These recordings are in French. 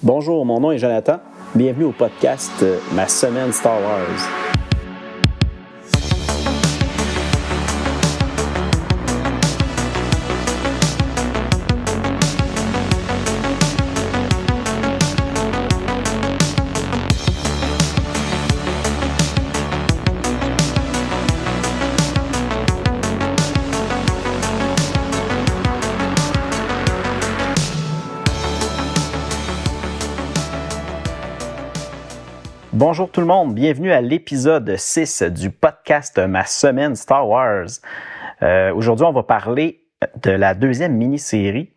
Bonjour, mon nom est Jonathan. Bienvenue au podcast Ma semaine Star Wars. Bonjour tout le monde, bienvenue à l'épisode 6 du podcast Ma semaine Star Wars. Aujourd'hui, on va parler de la deuxième mini-série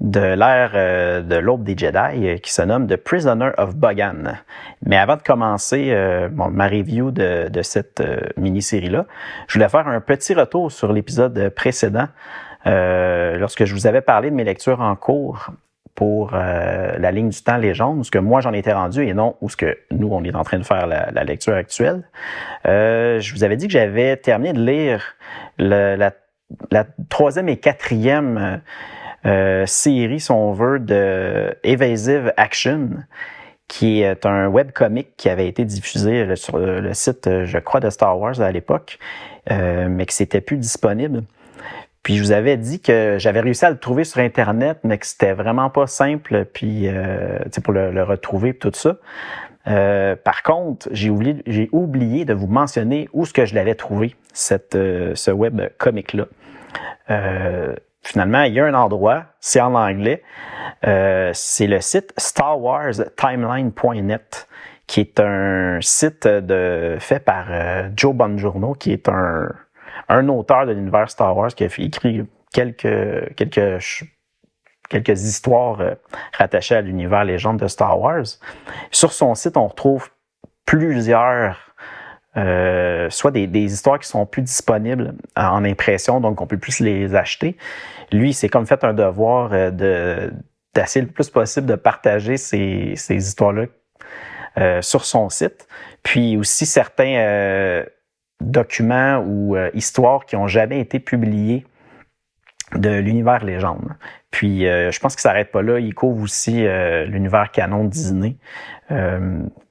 de l'ère de l'Aube des Jedi qui se nomme The Prisoner of Bogan. Mais avant de commencer ma review de cette mini-série-là, je voulais faire un petit retour sur l'épisode précédent lorsque je vous avais parlé de mes lectures en cours pour la ligne du temps légende, où ce que moi j'en étais rendu et non où ce que nous on est en train de faire la lecture actuelle. Je vous avais dit que j'avais terminé de lire la troisième et quatrième série, si on veut, de Evasive Action, qui est un webcomic qui avait été diffusé sur le site, je crois, de Star Wars à l'époque, mais qui s'était plus disponible. Puis je vous avais dit que j'avais réussi à le trouver sur Internet, mais que c'était vraiment pas simple, puis pour le retrouver et tout ça. Par contre, j'ai oublié de vous mentionner où est-ce que je l'avais trouvé, ce web comic-là. Finalement, il y a un endroit, c'est en anglais, c'est le site StarWarsTimeline.net, qui est un site fait par Joe Bongiorno, qui est un auteur de l'univers Star Wars qui a écrit quelques histoires rattachées à l'univers légende de Star Wars. Sur son site, on retrouve plusieurs soit des histoires qui sont plus disponibles en impression, donc on peut plus les acheter. Lui, c'est comme fait un devoir d'essayer le plus possible de partager ces histoires-là sur son site. Puis aussi certains documents ou histoires qui n'ont jamais été publiés de l'univers légende. Puis je pense qu'il ne s'arrête pas là, il couvre aussi l'univers canon Disney.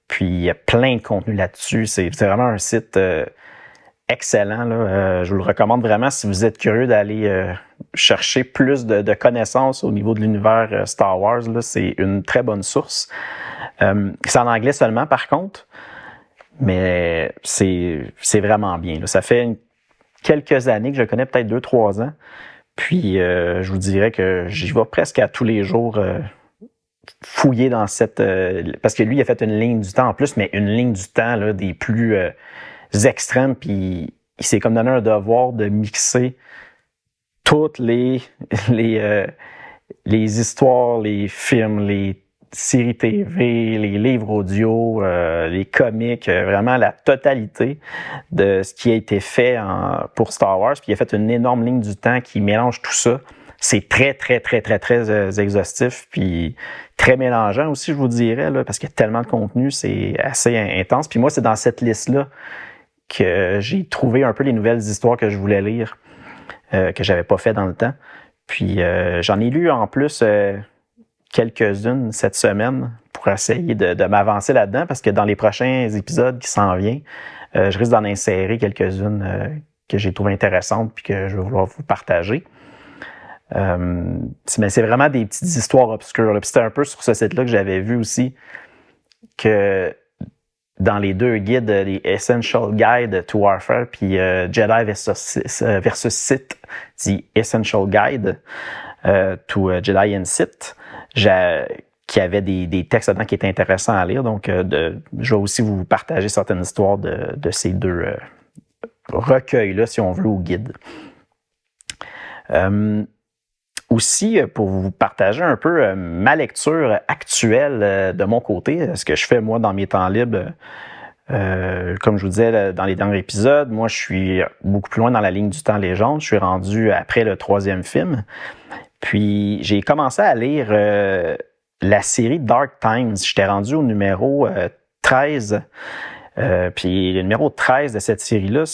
Puis il y a plein de contenu là-dessus. C'est vraiment un site excellent, là. Je vous le recommande vraiment si vous êtes curieux d'aller chercher plus de connaissances au niveau de l'univers Star Wars. Là, c'est une très bonne source. C'est en anglais seulement, par contre. Mais c'est vraiment bien, là. Ça fait quelques années que je le connais, peut-être 2-3 ans. Puis je vous dirais que j'y vais presque à tous les jours fouiller dans cette... parce que lui, il a fait une ligne du temps en plus, mais une ligne du temps là, des plus extrêmes. Puis il s'est comme donné un devoir de mixer toutes les histoires, les films, les séries TV, les livres audio, les comics, vraiment la totalité de ce qui a été fait pour Star Wars. Puis il a fait une énorme ligne du temps qui mélange tout ça. C'est très, très, très, très, très exhaustif, puis très mélangeant aussi, je vous dirais, là, parce qu'il y a tellement de contenu, c'est assez intense. Puis moi, c'est dans cette liste-là que j'ai trouvé un peu les nouvelles histoires que je voulais lire, que j'avais pas fait dans le temps. Puis j'en ai lu en plus quelques-unes cette semaine pour essayer de m'avancer là-dedans, parce que dans les prochains épisodes qui s'en viennent, je risque d'en insérer quelques-unes que j'ai trouvées intéressantes puis que je vais vouloir vous partager. Mais c'est vraiment des petites histoires obscures, là. Puis c'était un peu sur ce site-là que j'avais vu aussi que dans les deux guides, les Essential Guide to Warfare puis Jedi versus Sith, The Essential Guide to Jedi and Sith, qui avait des textes dedans qui étaient intéressants à lire. Donc, je vais aussi vous partager certaines histoires de ces deux recueils-là, si on veut, ou guides. Aussi, pour vous partager un peu ma lecture actuelle de mon côté, ce que je fais moi dans mes temps libres, comme je vous disais dans les derniers épisodes, moi je suis beaucoup plus loin dans la ligne du temps légende. Je suis rendu après le 3e film. Puis j'ai commencé à lire la série Dark Times. J'étais rendu au numéro 13. Puis le numéro 13 de cette série-là,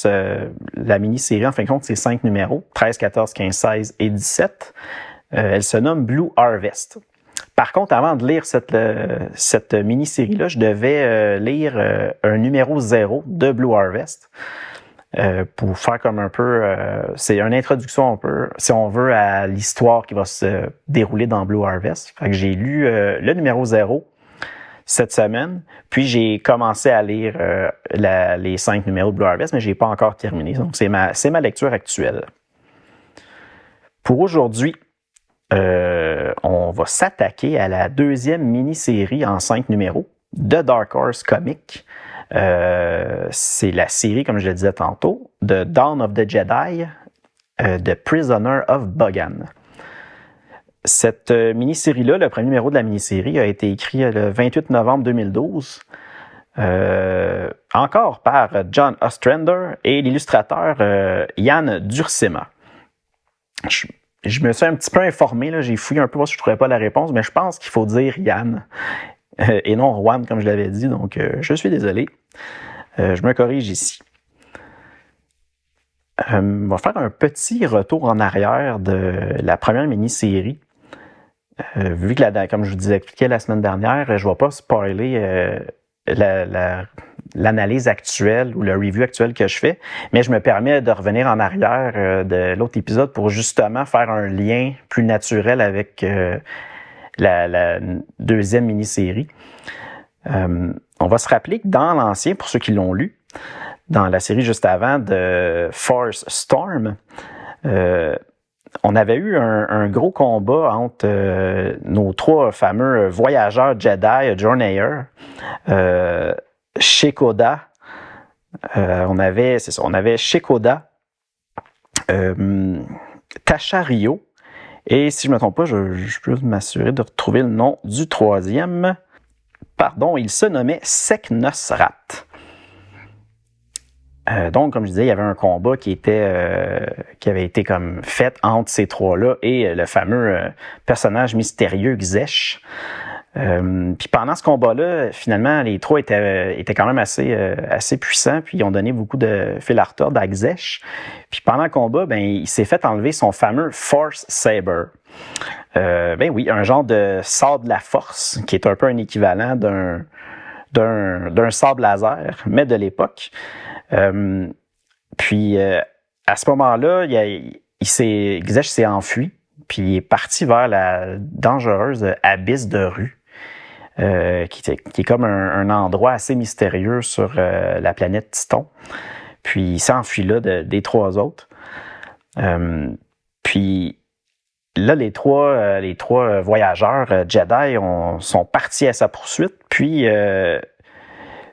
la mini-série, en fin de compte, c'est 5 numéros, 13, 14, 15, 16 et 17. Elle se nomme Blue Harvest. Par contre, avant de lire cette mini-série-là, je devais lire un numéro 0 de Blue Harvest pour faire comme un peu... c'est une introduction un peu, si on veut, à l'histoire qui va se dérouler dans Blue Harvest. Fait que j'ai lu le numéro 0 cette semaine, puis j'ai commencé à lire les 5 numéros de Blue Harvest, mais j'ai pas encore terminé. Donc, c'est ma lecture actuelle. Pour aujourd'hui, on va s'attaquer à la deuxième mini-série en 5 numéros de Dark Horse Comics. C'est la série, comme je le disais tantôt, de Dawn of the Jedi, The Prisoner of Bogan. Cette mini-série-là, le premier numéro de la mini-série, a été écrit le 28 novembre 2012, encore par John Ostrander et l'illustrateur Yann Duursema. Je me suis un petit peu informé, là, j'ai fouillé un peu voir si je ne trouvais pas la réponse, mais je pense qu'il faut dire Yann et non Juan, comme je l'avais dit, donc je suis désolé. Je me corrige ici. On va faire un petit retour en arrière de la première mini-série. Vu que, comme je vous expliquais la semaine dernière, je ne vais pas spoiler l'analyse actuelle ou le review actuel que je fais, mais je me permets de revenir en arrière de l'autre épisode pour justement faire un lien plus naturel avec la deuxième mini-série. On va se rappeler que dans l'ancien, pour ceux qui l'ont lu, dans la série juste avant de Force Storm, on avait eu un gros combat entre nos 3 fameux voyageurs Jedi, Journeyer, Shekoda, on avait Shekoda, Tasha Rio, et si je ne me trompe pas, je peux m'assurer de retrouver le nom du troisième. Pardon, il se nommait Seknosrat. Donc, comme je disais, il y avait un combat qui avait été comme fait entre ces 3-là et le fameux personnage mystérieux Xesh. Puis pendant ce combat-là, finalement, les 3 étaient quand même assez puissants, puis ils ont donné beaucoup de fil à retordre à Xesh. Puis pendant le combat, il s'est fait enlever son fameux Force Saber. Oui, un genre de sabre de la force, qui est un peu un équivalent d'un sabre laser, mais de l'époque. Puis à ce moment-là, Xesh s'est enfui, puis il est parti vers la dangereuse abysse de Rue, qui est comme un endroit assez mystérieux sur la planète Titon. Puis il s'est enfui là des 3 autres. Puis là, les trois voyageurs Jedi sont partis à sa poursuite, puis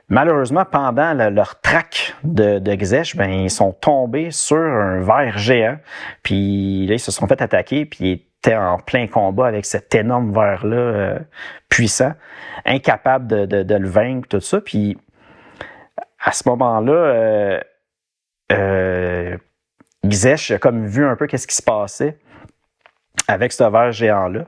malheureusement, pendant leur traque de Xesh, ils sont tombés sur un ver géant. Puis là, ils se sont fait attaquer, puis ils étaient en plein combat avec cet énorme ver-là puissant, incapable de le vaincre, tout ça. Puis à ce moment-là, Xesh a comme vu un peu qu'est-ce qui se passait avec ce ver géant-là.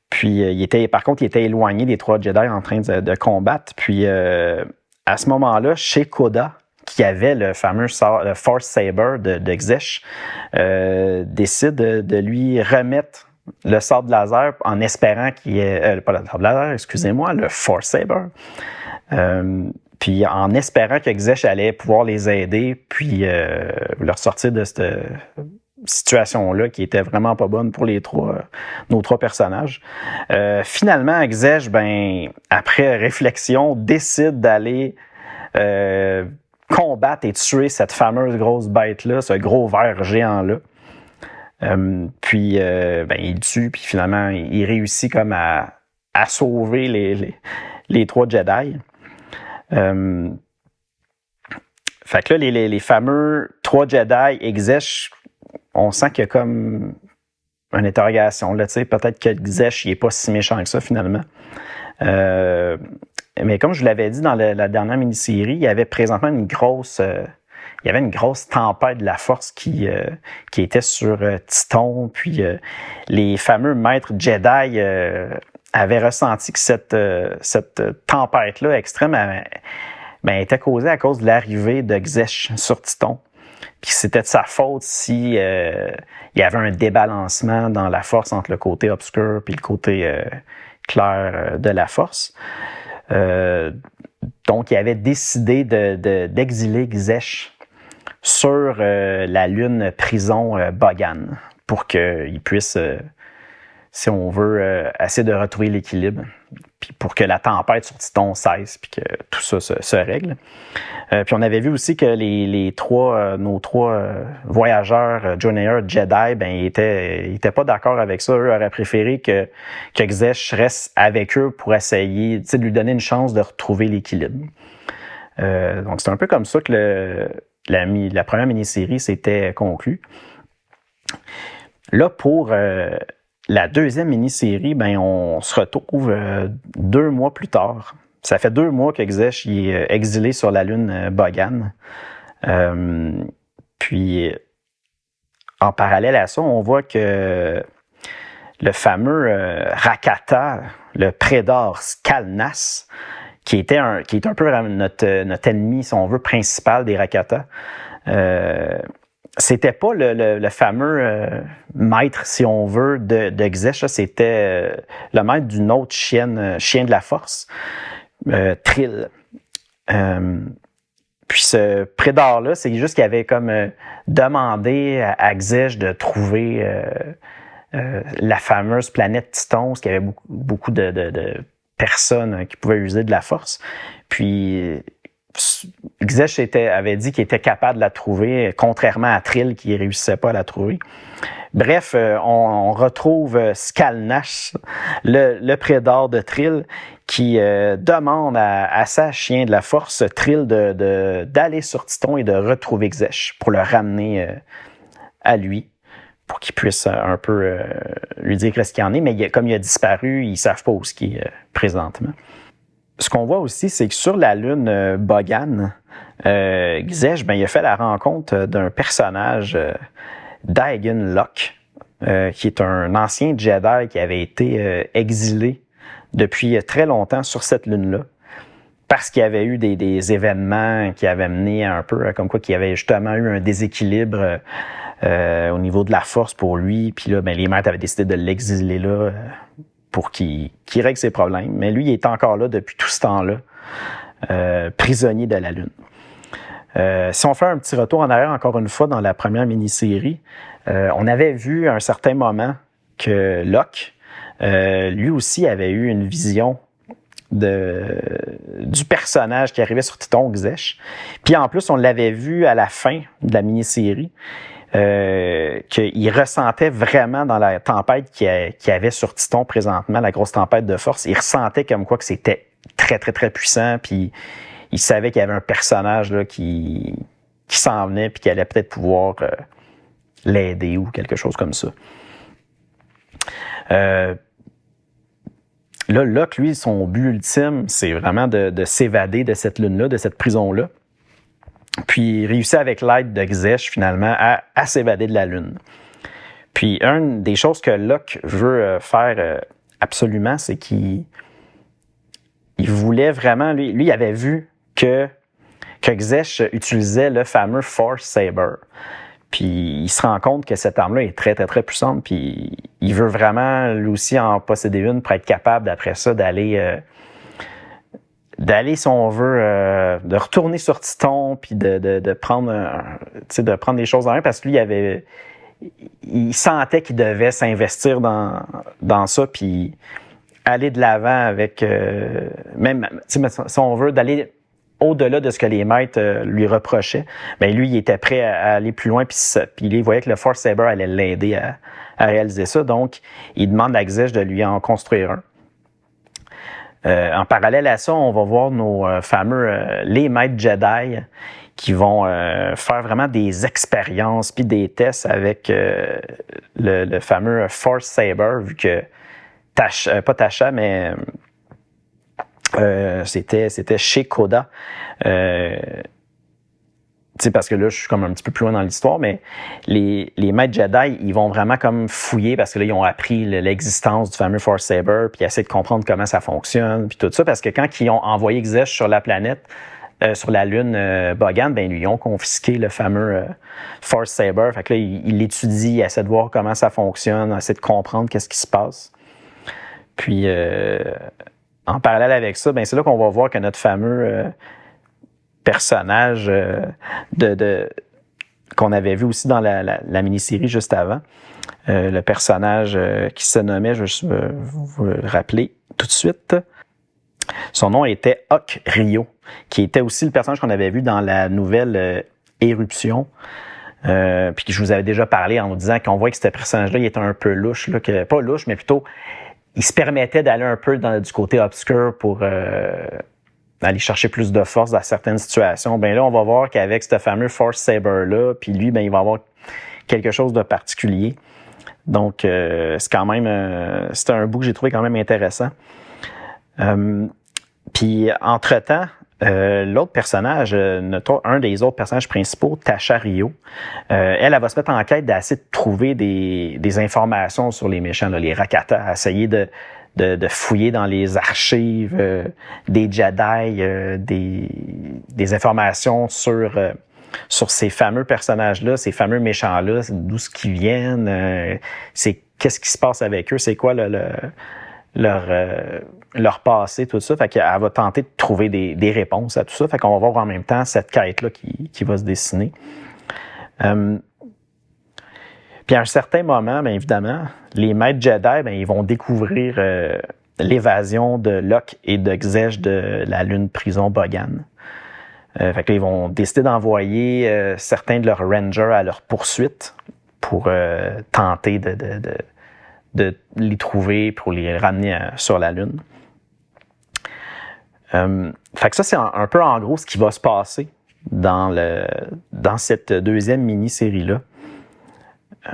Puis, par contre, il était éloigné des 3 Jedi en train de combattre. Puis, à ce moment-là, Shekoda, qui avait le fameux le Force Saber de Xesh, décide de lui remettre le sabre laser en espérant qu'il y ait... pas le sabre laser, excusez-moi, le Force Saber. Puis, en espérant que Xesh allait pouvoir les aider, puis leur sortir de cette situation-là qui était vraiment pas bonne pour nos 3 personnages. Finalement, Xesh, après réflexion, décide d'aller combattre et tuer cette fameuse grosse bête-là, ce gros ver géant-là. Puis, il tue, puis finalement, il réussit comme à sauver les 3 Jedi. Fait que là, les fameux 3 Jedi et Xesh, on sent qu'il y a comme une interrogation. Là, peut-être que Xesh n'est pas si méchant que ça, finalement. Mais comme je vous l'avais dit dans la dernière mini-série, il y avait présentement une grosse tempête de la force qui était sur Titon. Puis les fameux maîtres Jedi avaient ressenti que cette tempête-là extrême était causée à cause de l'arrivée de Xesh sur Titon. puis c'était de sa faute si il y avait un débalancement dans la force entre le côté obscur puis le côté clair de la force. Donc, il avait décidé d'exiler Xesh sur la lune prison Bogan pour qu'il puisse, si on veut, essayer de retrouver l'équilibre, puis pour que la tempête sur Titon cesse, puis que tout ça se règle. Puis on avait vu aussi que nos trois voyageurs, Jonair, Jedi, ben ils étaient pas d'accord avec ça. Eux auraient préféré que Xesh reste avec eux pour essayer, de lui donner une chance de retrouver l'équilibre. Donc c'est un peu comme ça que la première mini-série s'était conclue. Là, pour la deuxième mini-série, ben on se retrouve 2 mois plus tard. Ça fait 2 mois que Xesh est exilé sur la lune Bogan. Puis, en parallèle à ça, on voit que le fameux Rakata, le Prédor Skalnas, qui est un peu notre ennemi, si on veut, principal des Rakata, c'était pas le fameux maître, si on veut, de Xesh. C'était le maître d'une autre chien de la force, Trill. Puis ce Prédor-là, c'est juste qu'il avait comme demandé à Xesh de trouver la fameuse planète Titon, parce qu'il y avait beaucoup de personnes qui pouvaient user de la force. Puis Xesh avait dit qu'il était capable de la trouver, contrairement à Trill qui ne réussissait pas à la trouver. Bref, on retrouve Skalnas, le Prédor de Trill, qui demande à sa chien de la force, Trill, d'aller sur Titon et de retrouver Xesh pour le ramener à lui, pour qu'il puisse un peu lui dire ce qu'il en est. Mais comme il a disparu, ils ne savent pas où il est présentement. Ce qu'on voit aussi, c'est que sur la lune Bogan, Xesh, il a fait la rencontre d'un personnage, Dagon Locke, qui est un ancien Jedi qui avait été exilé depuis très longtemps sur cette lune-là, parce qu'il y avait eu des événements qui avaient mené un peu, comme quoi qu'il y avait justement eu un déséquilibre au niveau de la force pour lui, puis là, les maîtres avaient décidé de l'exiler là pour qu'il règle ses problèmes. Mais lui, il est encore là depuis tout ce temps-là, prisonnier de la lune. Si on fait un petit retour en arrière encore une fois dans la première mini-série, on avait vu à un certain moment que Locke, lui aussi avait eu une vision du personnage qui arrivait sur Titon, Xesh. Puis en plus, on l'avait vu à la fin de la mini-série, qu'il ressentait vraiment dans la tempête qu'il y avait sur Titon présentement, la grosse tempête de force, il ressentait comme quoi que c'était très, très, très puissant, puis il savait qu'il y avait un personnage là, qui s'en venait puis qui allait peut-être pouvoir l'aider ou quelque chose comme ça. Là, Locke, lui, son but ultime, c'est vraiment de s'évader de cette lune-là, de cette prison-là. Puis il réussit avec l'aide de Xesh, finalement, à s'évader de la lune. Puis une des choses que Locke veut faire absolument, c'est qu'il voulait vraiment... Lui, il avait vu que Xesh utilisait le fameux Force Saber. Puis il se rend compte que cette arme-là est très, très, très puissante. Puis il veut vraiment, lui aussi, en posséder une pour être capable, d'après ça, d'aller, si on veut, de retourner sur Titon, puis de prendre des choses en main, parce que lui, il sentait qu'il devait s'investir dans ça, puis aller de l'avant avec, même, si on veut, d'aller au-delà de ce que les maîtres lui reprochaient, ben lui, il était prêt à aller plus loin, puis il voyait que le Force Saber allait l'aider à réaliser ça. Donc, il demande à Xesh de lui en construire un. En parallèle à ça, on va voir nos fameux les maîtres Jedi qui vont faire vraiment des expériences puis des tests avec le fameux Force Saber, vu que pas Tasha, mais c'était chez Koda. Parce que là, je suis comme un petit peu plus loin dans l'histoire, mais les maîtres Jedi, ils vont vraiment comme fouiller parce que là, ils ont appris l'existence du fameux Force Saber, puis essayer de comprendre comment ça fonctionne, puis tout ça, parce que quand ils ont envoyé Xesh sur la planète, sur la Lune, Boggan, ben, ils ont confisqué le fameux Force Saber. Fait que là, il l'étudie, il essaie de voir comment ça fonctionne, il essaie de comprendre qu'est-ce qui se passe. Puis, en parallèle avec ça, ben, c'est là qu'on va voir que notre fameux personnage qu'on avait vu aussi dans la mini-série juste avant, le personnage qui se nommait, je vais vous le rappeler tout de suite, son nom était Hawk Rio, qui était aussi le personnage qu'on avait vu dans la nouvelle Éruption. Puis que je vous avais déjà parlé en vous disant qu'on voit que ce personnage-là, il était un peu louche, là, pas louche, mais plutôt, il se permettait d'aller un peu du côté obscur pour aller chercher plus de force dans certaines situations. Ben là, on va voir qu'avec ce fameux Force Saber-là, puis lui, ben il va avoir quelque chose de particulier. Donc, c'est quand même, c'était un bout que j'ai trouvé quand même intéressant. Puis, entre-temps, l'autre personnage, un des autres personnages principaux, Tasha Rio, elle va se mettre en quête d'essayer de trouver des informations sur les méchants, là, les Rakata, essayer de fouiller dans les archives des Jedi, des informations sur ces fameux personnages-là, ces fameux méchants-là, d'où ce qu'ils viennent, qu'est-ce qui se passe avec eux, c'est quoi leur passé, tout ça. Fait qu'elle va tenter de trouver des réponses à tout ça. Fait qu'on va voir en même temps cette quête-là qui va se dessiner. Puis à un certain moment, bien évidemment, les maîtres Jedi, bien, ils vont découvrir l'évasion de Luke et de Xej de la lune prison Boggan. Fait que là, ils vont décider d'envoyer certains de leurs rangers à leur poursuite pour tenter de les trouver, pour les ramener sur la lune. Fait que ça, c'est un peu en gros ce qui va se passer dans cette deuxième mini-série-là.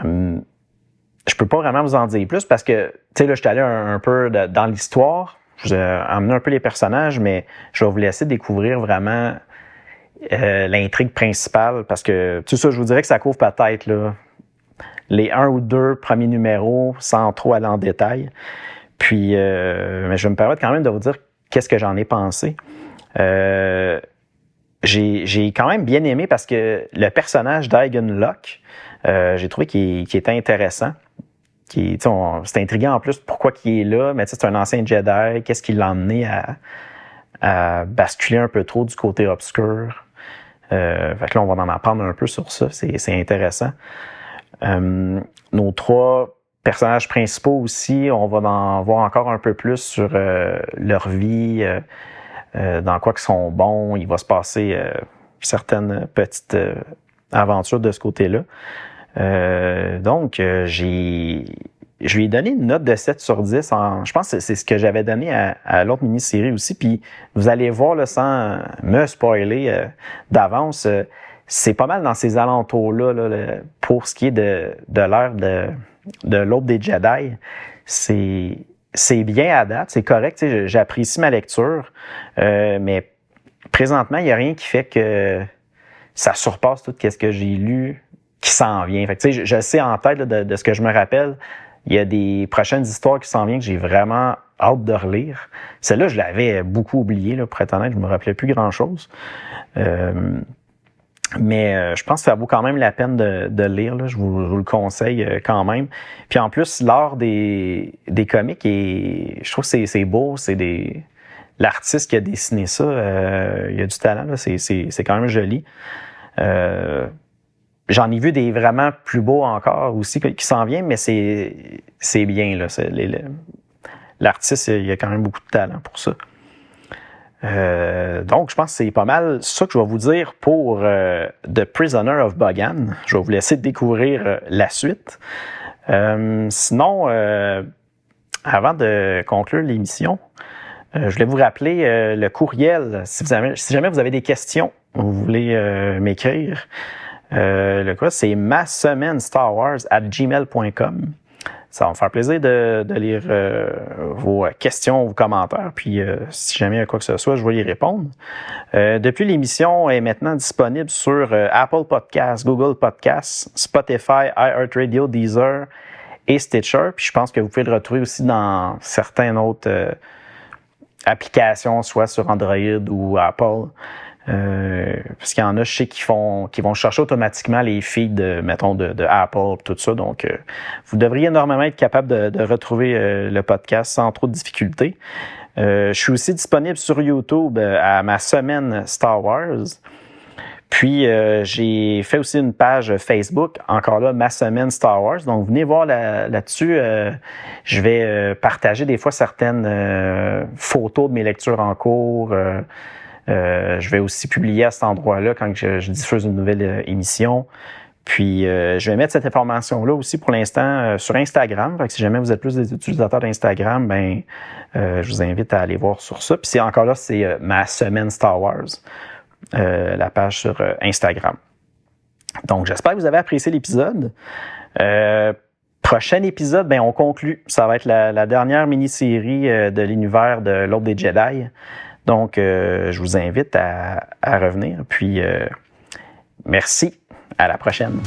Je peux pas vraiment vous en dire plus parce que, tu sais, là, je suis allé un peu dans l'histoire, je vous ai amené un peu les personnages, mais je vais vous laisser découvrir vraiment l'intrigue principale parce que, tout ça, je vous dirais que ça couvre peut-être là, les 1 ou 2 premiers numéros sans trop aller en détail. Puis, mais je vais me permettre quand même de vous dire qu'est-ce que j'en ai pensé. J'ai quand même bien aimé parce que le personnage d'Aigan Locke, j'ai trouvé qu'il était intéressant. C'est intriguant en plus pourquoi il est là, mais c'est un ancien Jedi, qu'est-ce qui l'a emmené à basculer un peu trop du côté obscur. Fait que là, on va en apprendre un peu sur ça, c'est intéressant. Nos 3 personnages principaux aussi, on va en voir encore un peu plus sur leur vie, dans quoi ils sont bons. Il va se passer certaines petites aventures de ce côté-là. Donc, je lui ai donné une note de 7 sur 10. Je pense que c'est ce que j'avais donné à l'autre mini-série aussi. Puis, vous allez voir, là, sans me spoiler d'avance, c'est pas mal dans ces alentours-là, là, pour ce qui est de l'ère de l'aube des Jedi. C'est bien à date, c'est correct. J'apprécie ma lecture, mais présentement, il n'y a rien qui fait que ça surpasse tout ce que j'ai lu qui s'en vient. Fait que, je sais en tête là, de ce que je me rappelle, il y a des prochaines histoires qui s'en viennent que j'ai vraiment hâte de relire. Celle-là, je l'avais beaucoup oubliée, là, pour être honnête, je me rappelais plus grand-chose. Mais je pense que ça vaut quand même la peine de lire. Là. Je vous le conseille quand même. Puis en plus, l'art des comics, je trouve que c'est beau. L'artiste qui a dessiné ça, il a du talent. Là. C'est quand même joli. J'en ai vu des vraiment plus beaux encore aussi qui s'en viennent, mais c'est bien. Là. L'artiste, il a quand même beaucoup de talent pour ça. Donc, je pense que c'est pas mal ça que je vais vous dire pour The Prisoner of Boggan. Je vais vous laisser découvrir la suite. Sinon, avant de conclure l'émission, je voulais vous rappeler le courriel. Si jamais vous avez des questions, vous voulez m'écrire, le courriel, c'est masemaine-starwars@gmail.com. Ça va me faire plaisir de lire vos questions, vos commentaires. Puis, si jamais il y a quoi que ce soit, je vais y répondre. Depuis, l'émission est maintenant disponible sur Apple Podcasts, Google Podcasts, Spotify, iHeartRadio, Deezer et Stitcher. Puis, je pense que vous pouvez le retrouver aussi dans certaines autres applications, soit sur Android ou Apple. Parce qu'il y en a, je sais, qui vont chercher automatiquement les feeds, mettons, de Apple, tout ça. Donc, vous devriez normalement être capable de retrouver le podcast sans trop de difficultés. Je suis aussi disponible sur YouTube à ma semaine Star Wars. Puis, j'ai fait aussi une page Facebook, encore là, ma semaine Star Wars. Donc, venez voir là-dessus. Je vais partager des fois certaines photos de mes lectures en cours. Je vais aussi publier à cet endroit-là quand je diffuse une nouvelle émission. Puis, je vais mettre cette information-là aussi pour l'instant sur Instagram. Fait que si jamais vous êtes plus des utilisateurs d'Instagram, je vous invite à aller voir sur ça. Puis, c'est encore là, c'est ma semaine Star Wars. La page sur Instagram. Donc, j'espère que vous avez apprécié l'épisode. Prochain épisode, on conclut. Ça va être la dernière mini-série de l'univers de l'Ordre des Jedi. Donc, je vous invite à revenir. Puis, merci. À la prochaine.